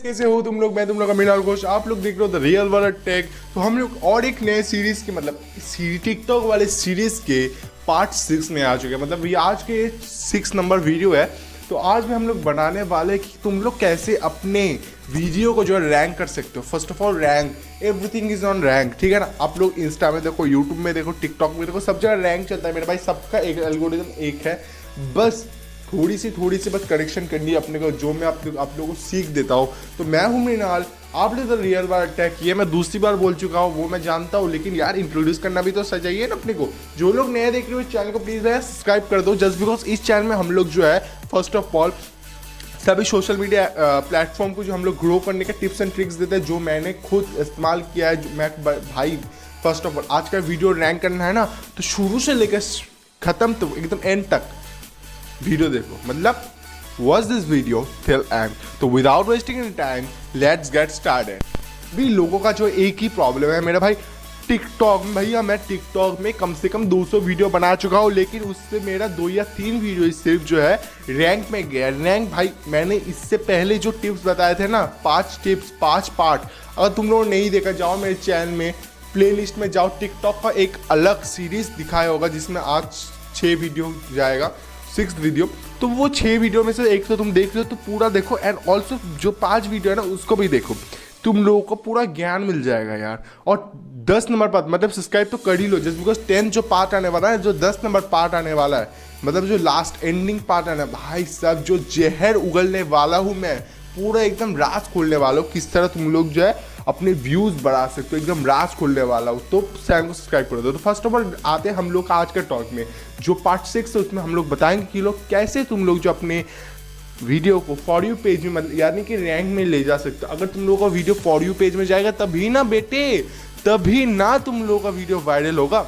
कैसे हो तुम लोग। मैं तुम लोग का मीनाल घोष, आप लोग देख रहे हो द रियल वर्ल्ड टेक। तो हम लोग और एक नए सीरीज के मतलब टिकटॉक वाले सीरीज के पार्ट 6 में आ चुके हैं। मतलब ये आज के 6 नंबर वीडियो है। तो आज में हम लोग बनाने वाले कि तुम लोग कैसे अपने वीडियो को जो है रैंक कर सकते हो। First of all rank, everything is on rank, ठीक है ना। आप लोग इंस्टा में देखो, यूट्यूब में देखो, टिकटॉक में देखो, सब जगह रैंक चलता है मेरे भाई। सबका एक एल्गोरिथम एक है, बस थोड़ी सी बस करेक्शन करनी है अपने को, जो मैं आप लोगों को सीख देता हूँ। तो मैं हूँ मृणाल, आप लोग द रियल वर्ल्ड टेक। ये मैं दूसरी बार बोल चुका हूँ, वो मैं जानता हूँ, लेकिन यार इंट्रोड्यूस करना भी तो चाहिए ना अपने को। जो लोग नए देख रहे हो इस चैनल को प्लीज़ सब्सक्राइब कर दो, जस्ट बिकॉज इस चैनल में हम लोग जो है फर्स्ट ऑफ ऑल सभी सोशल मीडिया प्लेटफॉर्म को जो हम लोग ग्रो करने के टिप्स एंड ट्रिक्स देते हैं, जो मैंने खुद इस्तेमाल किया है। मैं भाई फर्स्ट ऑफ ऑल आज का वीडियो रैंक करना है ना, तो शुरू से लेकर ख़त्म तो एकदम एंड तक वीडियो देखो। मतलब watch this video till end. तो without wasting any time let's get started. भी लोगों का जो एक ही प्रॉब्लम है मेरा भाई, टिकटॉक में भैया मैं टिकटॉक में कम से कम 200 वीडियो बना चुका हूँ, लेकिन उससे मेरा 2 या 3 वीडियो सिर्फ जो है रैंक में गया। रैंक भाई मैंने इससे पहले जो टिप्स बताए थे ना, 5 टिप्स 5 पार्ट, अगर तुम लोगों ने नहीं देखा जाओ मेरे चैनल में प्लेलिस्ट में जाओ। टिकटॉक का एक अलग सीरीज दिखाया होगा जिसमें आज 6 वीडियो जाएगा, 6 वीडियो। तो वो 6 वीडियो में से एक तो तुम देख लो तो पूरा देखो, एंड ऑल्सो जो 5 वीडियो है ना उसको भी देखो, तुम लोगों को पूरा ज्ञान मिल जाएगा यार। और 10 नंबर पार्ट मतलब सब्सक्राइब तो कर ही लो, जस्ट बिकॉज 10 जो पार्ट आने वाला है, जो 10 नंबर पार्ट आने वाला है, मतलब जो लास्ट एंडिंग पार्ट आना है भाई साहब, जो जहर उगलने वाला हूँ मैं, पूरा एकदम राज खोलने वाला हूँ किस तरह तुम लोग जो है अपने व्यूज़ बढ़ा सकते हो, एकदम राज खोलने वाला हूँ। तो चैनल को सब्सक्राइब कर दो। तो फर्स्ट ऑफ ऑल आते हैं हम लोग का आज का टॉक में, जो पार्ट 6 है उसमें हम लोग बताएंगे कि लोग कैसे तुम लोग जो अपने वीडियो को फॉर यू पेज में मतलब यानी कि रैंक में ले जा सकते हो। अगर तुम लोगों का वीडियो फॉर यू पेज में जाएगा तभी ना बेटे, तभी ना तुम लोगों का वीडियो वायरल होगा।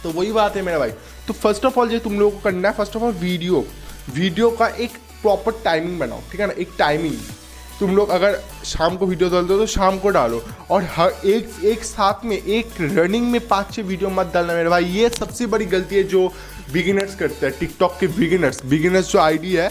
तो वही बात है मेरा भाई। तो फर्स्ट ऑफ ऑल जो तुम लोगों को करना है, फर्स्ट ऑफ ऑल वीडियो का एक प्रॉपर टाइमिंग बनाओ, ठीक है ना। एक टाइमिंग, तुम लोग अगर शाम को वीडियो डालते हो तो शाम को डालो, और हर एक साथ में एक रनिंग में 5-6 वीडियो मत डालना मेरे भाई। ये सबसे बड़ी गलती है जो बिगिनर्स करते हैं, टिकटॉक के बिगिनर्स जो आईडी है,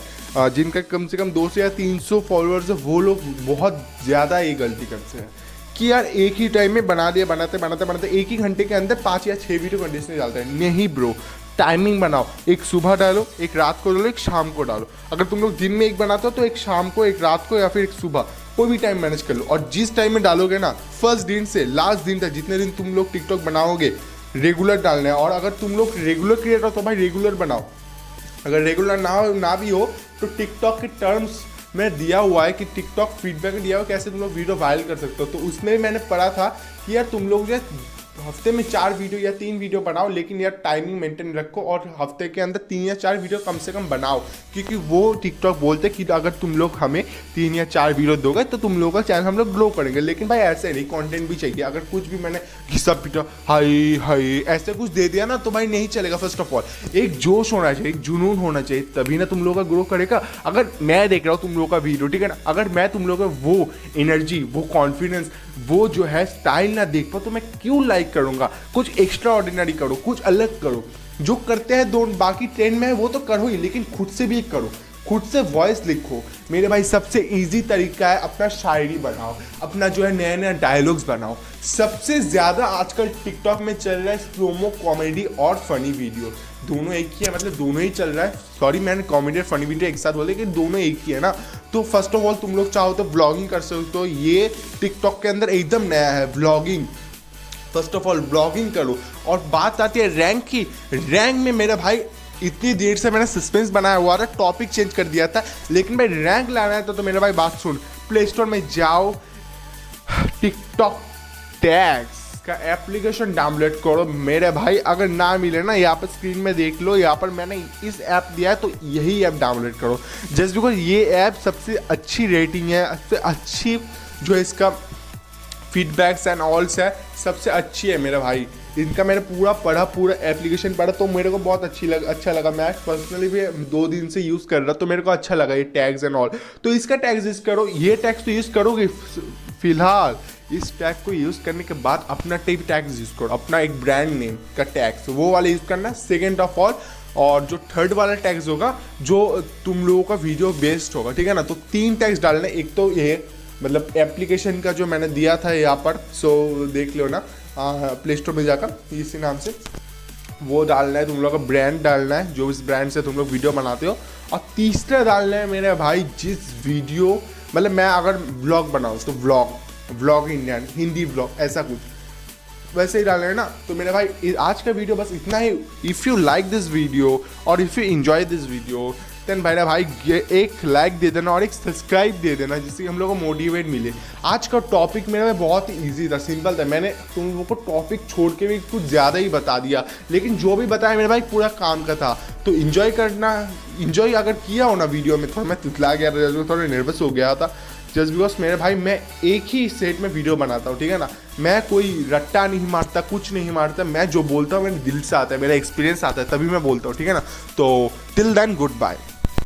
जिनका कम से कम 200 या 300 फॉलोअर्स है, वो लोग बहुत ज़्यादा ये गलती करते हैं कि यार एक ही टाइम में बना दिया, बनाते एक ही घंटे के अंदर 5 या 6 वीडियो कंटिन्यूसली डालते हैं। नहीं ब्रो, टाइमिंग बनाओ, एक सुबह डालो, एक रात को डालो, एक शाम को डालो। अगर तुम लोग दिन में एक बनाते हो तो एक शाम को, एक रात को, या फिर एक सुबह, कोई भी टाइम मैनेज कर लो। और जिस टाइम में डालोगे ना, फर्स्ट दिन से लास्ट दिन तक जितने दिन तुम लोग टिकटॉक बनाओगे, रेगुलर डालना है। और अगर तुम लोग रेगुलर क्रिएटर हो तो भाई रेगुलर बनाओ। अगर रेगुलर ना भी हो तो टिकटॉक के टर्म्स में दिया हुआ है कि टिकटॉक फीडबैक दिया हुआ कैसे तुम लोग वीडियो वायरल कर सकते हो। तो उसमें मैंने पढ़ा था कि यार तुम लोग जो हफ्ते में 4 वीडियो या 3 वीडियो बनाओ, लेकिन यार टाइमिंग मेंटेन रखो, और हफ्ते के अंदर 3 या 4 वीडियो कम से कम बनाओ। क्योंकि वो टिकटॉक बोलते हैं कि अगर तुम लोग हमें 3 या 4 वीडियो दोगे तो तुम लोगों का चैनल हम लोग ग्रो करेंगे। लेकिन भाई ऐसे नहीं, कंटेंट भी चाहिए। अगर कुछ भी मैंने घिसा पिटा हाई ऐसे कुछ दे दिया ना तो भाई नहीं चलेगा। फर्स्ट ऑफ ऑल एक जोश होना चाहिए, एक जुनून होना चाहिए, तभी ना तुम लोगों का ग्रो करेगा। अगर मैं देख रहा हूँ तुम लोगों का वीडियो, ठीक है ना, अगर मैं तुम लोगों का वो एनर्जी, वो कॉन्फिडेंस, वो जो है स्टाइल ना देख पाओ तो मैं क्यों लाइक करूँगा। कुछ एक्स्ट्रा ऑर्डिनरी करो, कुछ अलग करो। जो करते हैं दोनों बाकी ट्रेंड में है वो तो करो ही, लेकिन खुद से भी करो, खुद से वॉइस लिखो मेरे भाई। सबसे इजी तरीका है अपना शायरी बनाओ, अपना जो है नया नया डायलॉग्स बनाओ। सबसे ज़्यादा आजकल टिकटॉक में चल रहा है स्लोमो कॉमेडी और फनी वीडियो, दोनों एक ही है, मतलब दोनों ही चल रहा है। सॉरी मैंने कॉमेडी और फनी वीडियो एक साथ बोले कि दोनों एक ही है ना। तो फर्स्ट ऑफ ऑल तुम लोग चाहो तो व्लॉगिंग कर सकते हो, ये टिकटॉक के अंदर एकदम नया है vlogging. First of all blogging करो। और बात आती है रैंक की, रैंक में मेरा भाई इतनी देर से मैंने सस्पेंस बनाया हुआ था, टॉपिक चेंज कर दिया था, लेकिन भाई रैंक लाना है तो मेरा भाई बात सुन, प्ले स्टोर में जाओ, टिकटॉक टैग्स का एप्लीकेशन डाउनलोड करो मेरे भाई। अगर ना मिले ना, यहाँ पर स्क्रीन में देख लो, यहाँ पर मैंने इस ऐप दिया है तो यही ऐप डाउनलोड करो, जस्ट बिकॉज ये ऐप सबसे अच्छी रेटिंग है, सबसे अच्छी जो इसका फीडबैक्स एंड ऑल्स है, सबसे अच्छी है मेरा भाई। इनका मैंने पूरा एप्लीकेशन पढ़ा तो मेरे को बहुत अच्छा लगा। मैं पर्सनली भी 2 दिन से यूज़ कर रहा तो मेरे को अच्छा लगा ये टैग्स एंड ऑल। तो इसका टैग्स यूज़ करो, ये टैग्स तो यूज़ करोगे फिलहाल। इस टैग को यूज़ करने के बाद अपना टैग्स यूज़ करो, अपना एक ब्रांड नेम का टैग्स वो वाला यूज़ करना। सेकेंड ऑफ ऑल, और जो थर्ड वाला टैग्स होगा जो तुम लोगों का वीडियो बेस्ड होगा, ठीक है ना, तो 3 टैग्स डालने। एक तो ये मतलब एप्लीकेशन का जो मैंने दिया था यहाँ पर, सो देख लो ना, प्ले स्टोर में जाकर इसी नाम से वो डालना है, तुम लोग का ब्रांड डालना है जो इस ब्रांड से तुम लोग वीडियो बनाते हो। और तीसरा डालना है मेरे भाई, जिस वीडियो मतलब मैं अगर व्लॉग बनाऊँ तो व्लॉग इंडियन हिंदी व्लॉग ऐसा कुछ वैसे ही डालना है ना। तो मेरे भाई आज का वीडियो बस इतना ही। If you like this video और if you enjoy this video then भाई एक लाइक दे देना और एक सब्सक्राइब दे देना, जिससे हम लोग को मोटिवेट मिले। आज का टॉपिक मेरे में बहुत ही ईजी था, सिंपल था। मैंने तुम लोगों को टॉपिक छोड़ के भी कुछ ज़्यादा ही बता दिया, लेकिन जो भी बताया मेरे भाई पूरा काम का था। तो इन्जॉय करना, इन्जॉय अगर किया हो ना वीडियो में, थोड़ा मैं तुतला गया था, थोड़ा नर्वस हो गया था जस्ट बिकॉज मेरे भाई मैं एक ही सेट में वीडियो बनाता हूँ, ठीक है ना। मैं कोई रट्टा नहीं मारता, कुछ नहीं मारता, मैं जो बोलता हूँ मेरे दिल से आता है, मेरा एक्सपीरियंस आता है तभी मैं बोलता हूँ, ठीक है ना। तो टिल देन गुड बाय।